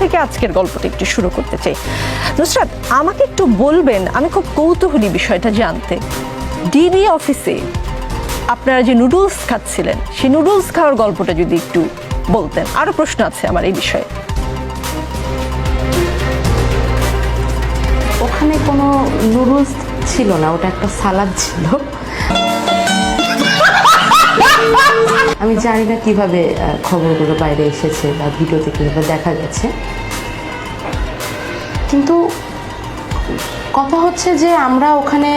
থেকে আজকের গল্পটা একটু শুরু করতে চাই। নুসরাত, আমাকে একটু বলবেন, আমি খুব কৌতূহলী বিষয়টা জানতে, ডিবি অফিসে আপনারা যে নুডলস খাচ্ছিলেন সেই নুডলস খাওয়ার গল্পটা যদি একটু বলতেন। আরো প্রশ্ন আছে আমার এই বিষয়ে। ওখানে কোনো নুডলস ছিল না, ওটা একটা সালাদ ছিল। আমি জানি না কিভাবে খবরগুলো বাইরে এসেছে বা ভিডিওতে কিভাবে দেখা গেছে, কিন্তু কথা হচ্ছে যে আমরা ওখানে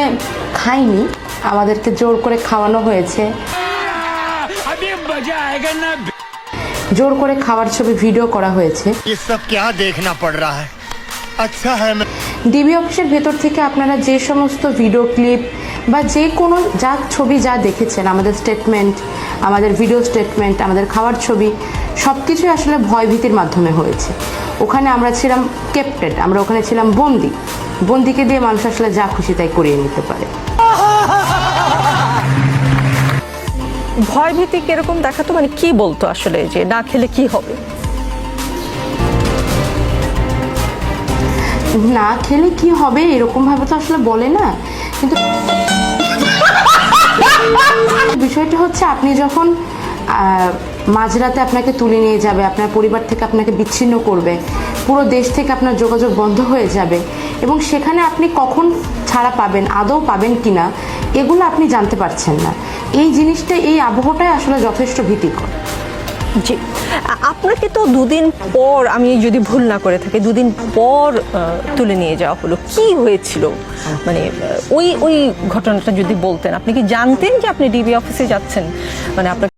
খাইনি, আমাদেরকে জোর করে খাওয়ানো হয়েছে। জোর করে খাওয়ার ছবি ভিডিও করা হয়েছে। ডিবি অফিসের ভেতর থেকে আপনারা যে সমস্ত ভিডিও ক্লিপ বা যে কোনো যা ছবি যা দেখেছেন, আমাদের স্টেটমেন্ট, আমাদের ভিডিও স্টেটমেন্ট, আমাদের খাওয়ার ছবি, সব কিছুই আসলে ভয়ভীতির মাধ্যমে হয়েছে। ওখানে আমরা ছিলাম কেপ্টেড, আমরা ওখানে ছিলাম বন্দি। বন্দিকে দিয়ে মানুষ আসলে যা খুশি তাই করিয়ে নিতে পারে। ভয়ভীতি কিরকম দেখাতো, মানে কি বলতো আসলে যে না খেলে কি হবে? না খেলে কি হবে এরকম ভাবে তো আসলে বলে না, কিন্তু বিষয়টা হচ্ছে আপনি যখন মাঝরাতে আপনাকে তুলে নিয়ে যাবে, আপনার পরিবার থেকে আপনাকে বিচ্ছিন্ন করবে, পুরো দেশ থেকে আপনার যোগাযোগ বন্ধ হয়ে যাবে, এবং সেখানে আপনি কখন ছাড়া পাবেন, আদৌ পাবেন কিনা, এগুলো আপনি জানতে পারছেন না। এই জিনিসটা, এই আবহটাই আসলে যথেষ্ট ভীতিকর। জি, আপনাকে তো দুদিন পর, আমি যদি ভুল না করে থাকি, দুদিন পর তুলে নিয়ে যাওয়া হলো। কি হয়েছিল, মানে ওই ঘটনাটা যদি বলতেন। আপনি কি জানতেন যে আপনি ডিবি অফিসে যাচ্ছেন? মানে আপনার